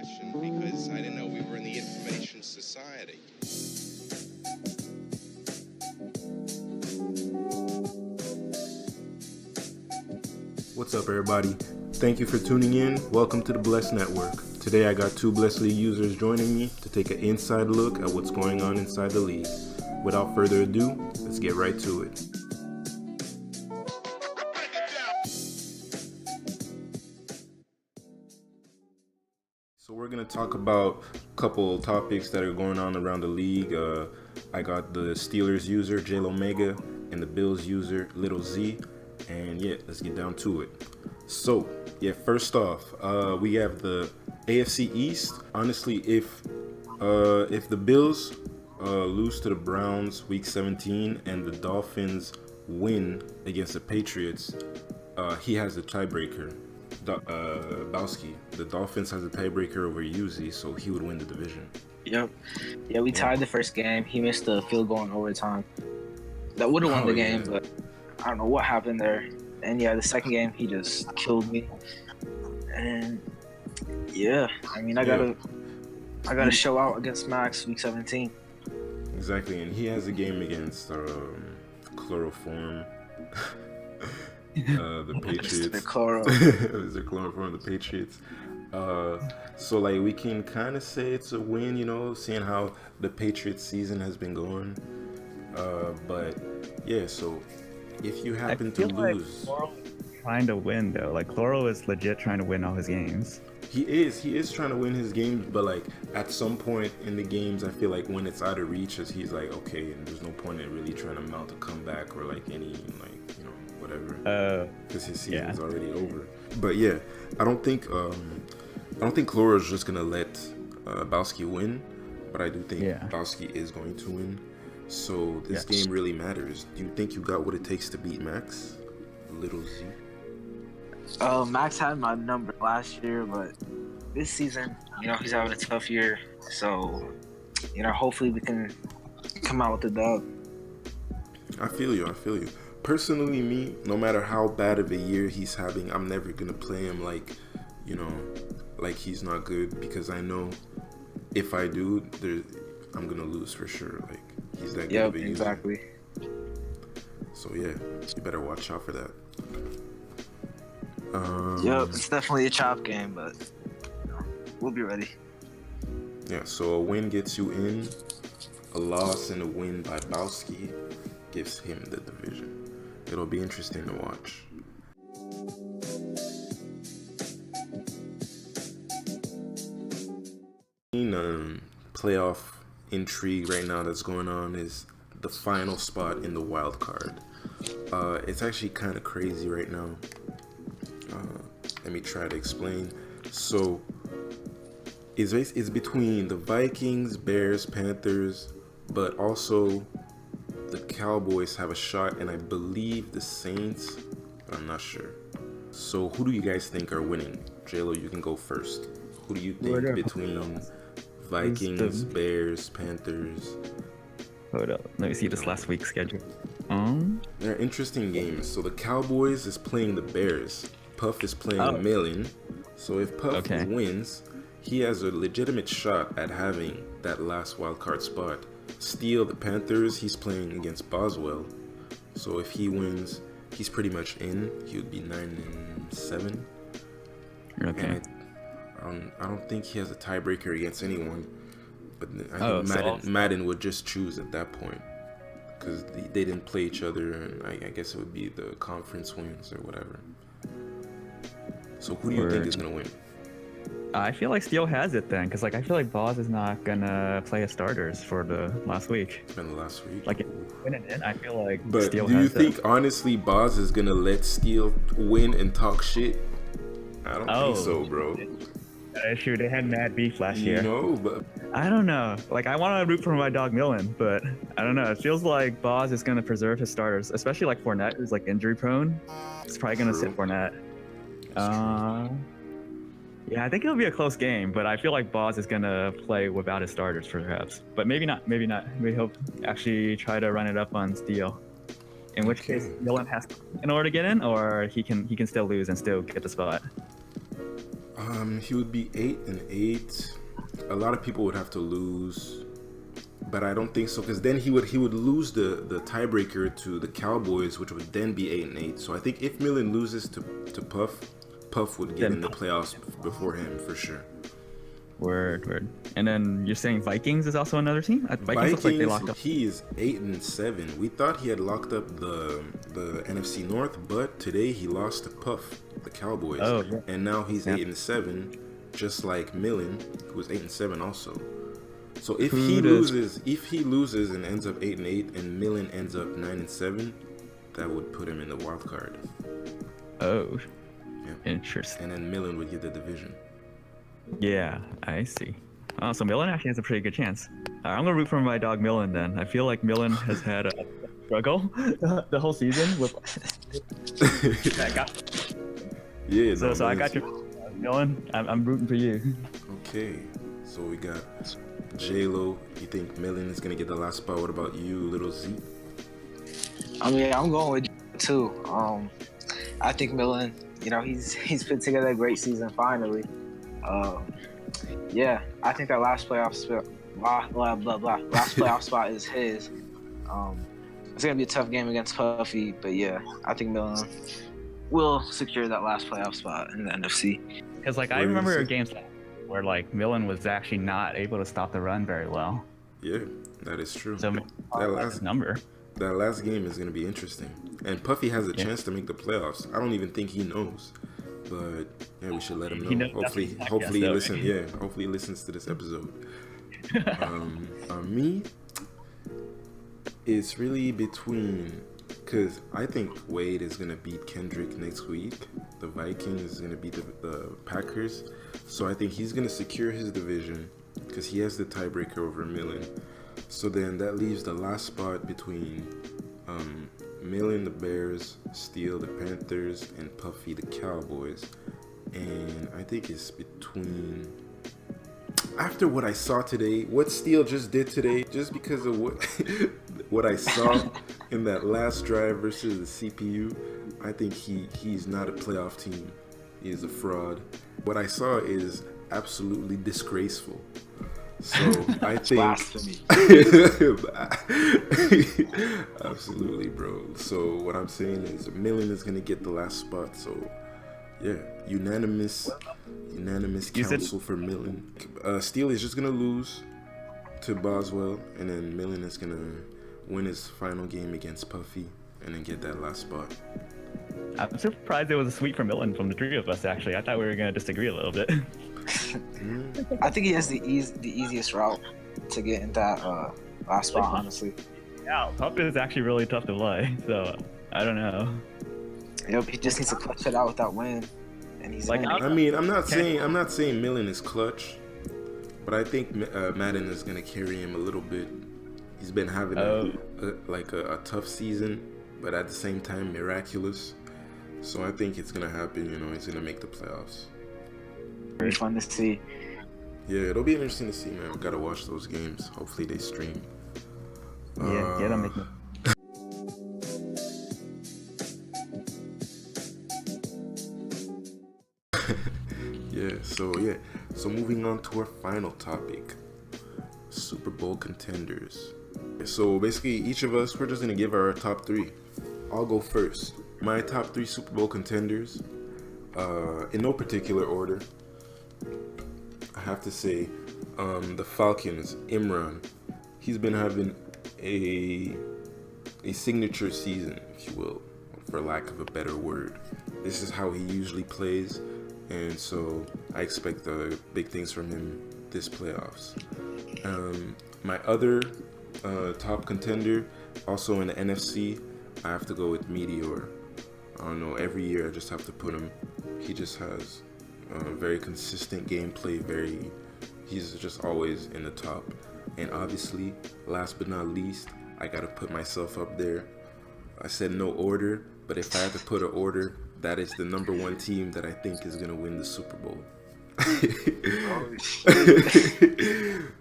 question because I didn't know we were in the information society. What's up, everybody? Thank you for tuning in. Welcome to the Blessed Network. Today I got two Blessed League users joining me to take an inside look at what's going on inside the league. Without further ado, let's get right to it. So we're going to talk about a couple topics that are going on around the league. I got the Steelers user, JLOMEGA, and the Bills user, Little Z. And yeah, let's get down to it. So, yeah, first off, we have the AFC East. Honestly, if the Bills lose to the Browns week 17 and the Dolphins win against the Patriots, he has the tiebreaker. Bowski. The Dolphins has a tiebreaker over Uzi, so he would win the division. Yep. Yeah, we tied the first game. He missed a field goal in overtime. That would have won the game, but I don't know what happened there. And yeah, the second game, he just killed me. And yeah, I mean, I gotta show out against Max week 17. Exactly, and he has a game against Chloroform. The Patriots. Mr. Chloroform, the Patriots. So like we can kind of say it's a win, you know, seeing how the Patriots season has been going. But yeah, so if you happen to lose, trying to win though, like Chloro is legit trying to win all his games. He is trying to win his games, but like at some point in the games, I feel like when it's out of reach, as he's like, okay, and there's no point in really trying to mount a comeback or like any like, you know, whatever, because his season's already over. But yeah, I don't think Chloro is just gonna let Bowski win, but I do think Bowski is going to win. So this game really matters. Do you think you got what it takes to beat Max? Little Z. Max had my number last year, but this season, you know, he's having a tough year. So, you know, hopefully we can come out with a dub. I feel you. Personally, me, no matter how bad of a year he's having, I'm never gonna play him like, you know, like he's not good, because I know if I do, I'm gonna lose for sure. Like he's that good of a user. Exactly. So yeah, you better watch out for that. It's definitely a chop game, but we'll be ready. Yeah, so a win gets you in, a loss and a win by Bowski gives him the division. It'll be interesting to watch. Playoff intrigue right now that's going on is the final spot in the wild card. It's actually kind of crazy right now. Let me try to explain. So it's between the Vikings, Bears, Panthers, but also the Cowboys have a shot, and I believe the Saints. I'm not sure. So who do you guys think are winning? JLo, you can go first. Who do you think between Vikings, Bears, Panthers? Hold up, let me see this last week's schedule. They're interesting games. So the Cowboys is playing the Bears. Puff is playing Millen. So if Puff wins, he has a legitimate shot at having that last wild card spot. Steele, the Panthers, he's playing against Boswell. So if he wins, he's pretty much in. He would be 9-7. Okay. And I don't think he has a tiebreaker against anyone. But I think Madden would just choose at that point, because they didn't play each other, and I guess it would be the conference wins or whatever. So who do you think is going to win? I feel like Steele has it then, because like I feel like Boz is not going to play his starters for the last week. It's been the last week. Like winning it, I feel like but Steele do you has think, honestly, Boz is going to let Steele win and talk shit? I don't think so, bro. Sure, they had mad beef last year. No, but I don't know. Like, I want to root for my dog Millen, but I don't know. It feels like Boz is going to preserve his starters, especially like Fournette, who's like injury prone. He's probably going to sit Fournette. Yeah, I think it'll be a close game, but I feel like Boz is going to play without his starters, perhaps. But maybe not. Maybe he'll actually try to run it up on Steele. In which case, Millen has to, in order to get in, or he can still lose and still get the spot. He would be 8-8. A lot of people would have to lose, but I don't think so, because then he would lose the tiebreaker to the Cowboys, which would then be 8-8. So I think if Millen loses to Puff would get in the playoffs before him for sure. Word. And then you're saying Vikings is also another team? Vikings looks like they locked up. He is 8-7. We thought he had locked up the NFC North, but today he lost to Puff, the Cowboys. Oh, yeah. And now he's 8-7, just like Millen, who was 8-7 also. So if he loses and ends up 8-8, and Millen ends up 9-7, that would put him in the wild card. Oh, yeah. Interesting. And then Millen would get the division. Yeah, I see. So Millen actually has a pretty good chance. I'm gonna root for my dog Millen then. I feel like Millen has had a struggle the whole season with that guy. Yeah. So I got your Millen. I'm rooting for you. Okay. So we got J-Lo. You think Millen is gonna get the last spot? What about you, Little Z? I mean, I'm going with too. I think Millen, he's put together a great season finally. Yeah, I think that last playoff spot is his. It's gonna be a tough game against Puffy, but yeah, I think Millen will secure that last playoff spot in the NFC. Because I remember games where Millen was actually not able to stop the run very well. Yeah, that is true. So that last number. That last game is gonna be interesting, and Puffy has a chance to make the playoffs. I don't even think he knows. But yeah, we should let him know. Hopefully he listens. Yeah, hopefully he listens to this episode. Me, it's really between, because I think Wade is gonna beat Kendrick next week. The Vikings is gonna beat the Packers, so I think he's gonna secure his division because he has the tiebreaker over Millen. So then that leaves the last spot between Millen, the Bears, Steele, the Panthers, and Puffy, the Cowboys. And I think it's between... After what I saw today, what Steele just did today, just because of what I saw in that last drive versus the CPU, I think he's not a playoff team. He is a fraud. What I saw is absolutely disgraceful. So I think absolutely, bro. So what I'm saying is Millen is gonna get the last spot. So yeah, unanimous counsel for Millen. Steele is just gonna lose to Boswell, and then Millen is gonna win his final game against Puffy, and then get that last spot. I'm surprised it was a sweep for Millen from the three of us. Actually, I thought we were gonna disagree a little bit. I think he has the easiest route to get in that last spot, honestly. Yeah, Puff is actually really tough to play, so I don't know. Yep, he just needs to clutch it out with that win, and he's in. I mean, I'm not saying Millen is clutch, but I think Madden is gonna carry him a little bit. He's been having a tough season, but at the same time miraculous. So I think it's gonna happen. He's gonna make the playoffs. Very fun to see. Yeah, it'll be interesting to see, man. We gotta watch those games. Hopefully they stream. Yeah, get them. So moving on to our final topic, Super Bowl contenders. So basically, each of us, we're just gonna give our top three. I'll go first. My top three Super Bowl contenders, in no particular order. I have to say, the Falcons, Imran. He's been having a signature season, if you will, for lack of a better word. This is how he usually plays, and so I expect big things from him this playoffs. My other top contender, also in the NFC, I have to go with Meteor. I don't know, every year I just have to put him. He just has very consistent gameplay, he's just always in the top. And obviously, last but not least, I gotta put myself up there. I said no order, but if I had to put an order, that is the number one team that I think is gonna win the Super Bowl.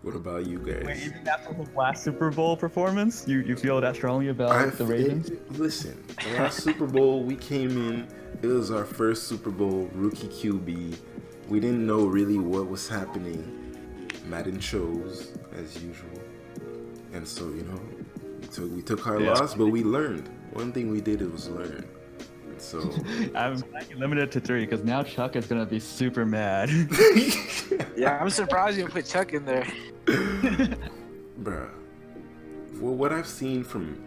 What about you guys? Wait, even after the last Super Bowl performance, you feel that strongly about the Ravens? Listen, the last Super Bowl we came in, it was our first Super Bowl, rookie QB. we didn't know really what was happening. Madden chose as usual, and so we took our loss, but we learned. One thing we did was learn. And so I'm limited to 3 because now Chuck is gonna be super mad. Yeah, I'm surprised you put Chuck in there. Bruh. Well, what I've seen from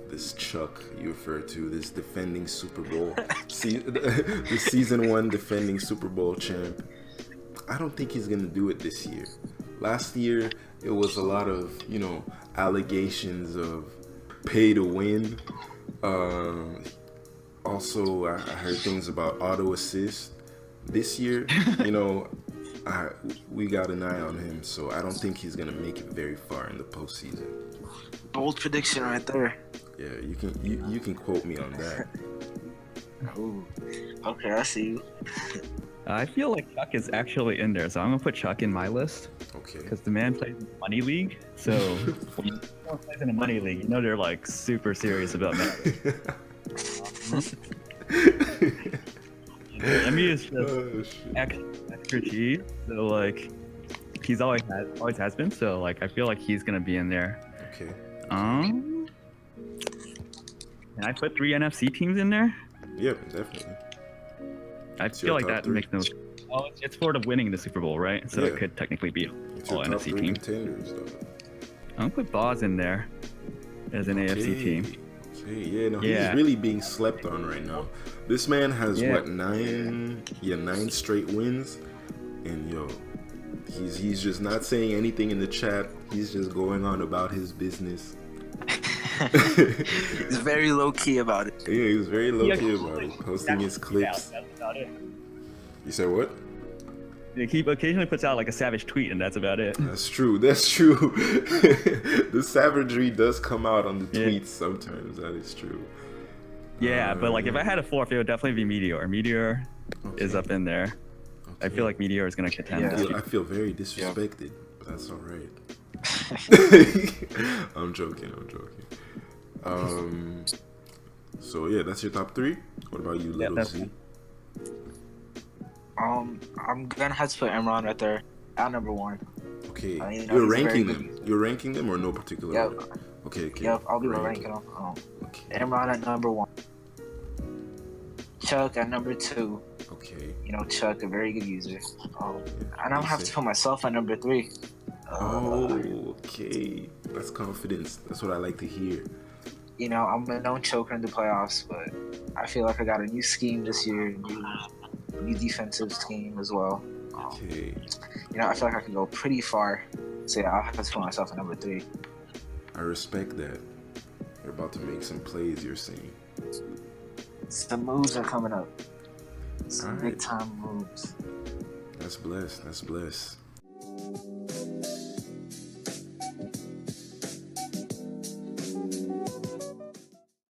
this Chuck you refer to, this defending Super Bowl, the season 1 defending Super Bowl champ, I don't think he's gonna do it this year. Last year, it was a lot of, allegations of pay to win. Also, I heard things about auto assist. This year, we got an eye on him, so I don't think he's gonna make it very far in the postseason. Bold prediction right there. Yeah, you can quote me on that. Ooh. Okay, I see you. I feel like Chuck is actually in there, so I'm gonna put Chuck in my list. Okay. Because the man plays in the money league, so when someone plays in a money league, they're like super serious about that. I mean, it's just extra cheese. So like, he's always has been. So like, I feel like he's gonna be in there. Okay. Can I put 3 NFC teams in there? Yep, definitely. I It's feel your like top that 3. makes no. Oh, it's for the winning the Super Bowl, right? So Yeah. it could technically be It's all your top NFC 3 team. contenders, though. I'm gonna put Boz in there as an AFC team. Okay, he's really being slept on right now. This man has 9 straight wins, and he's just not saying anything in the chat. He's just going on about his business. He's very low key about it. Yeah, he was very low key about it, posting his clips. That's about it. You said what? He occasionally puts out like a savage tweet, and that's about it. That's true. That's true. The savagery does come out on the tweets sometimes. That is true. Yeah, but like if I had a 4th, it would definitely be Meteor. Meteor is up in there. I feel like Meteor is gonna contend. Yeah. I feel very disrespected. But that's all right. I'm joking. So yeah, that's your top 3. What about you, Little Z? I'm gonna have to put Imran right there at number 1. Okay, You're ranking them. You're ranking them or no particular order? Okay. Yep, I'll be ranking them. Okay. Imran at number 1. Chuck at number 2. Okay. Chuck, a very good user. And I'll have to put myself at number 3. Okay. That's confidence. That's what I like to hear. I'm a known choker in the playoffs, but I feel like I got a new scheme this year, new defensive scheme as well. Okay. I feel like I can go pretty far. So yeah, I'll have to put myself at number 3. I respect that. You're about to make some plays, you're saying. Some moves are coming up. Some All right. big time moves. That's blessed.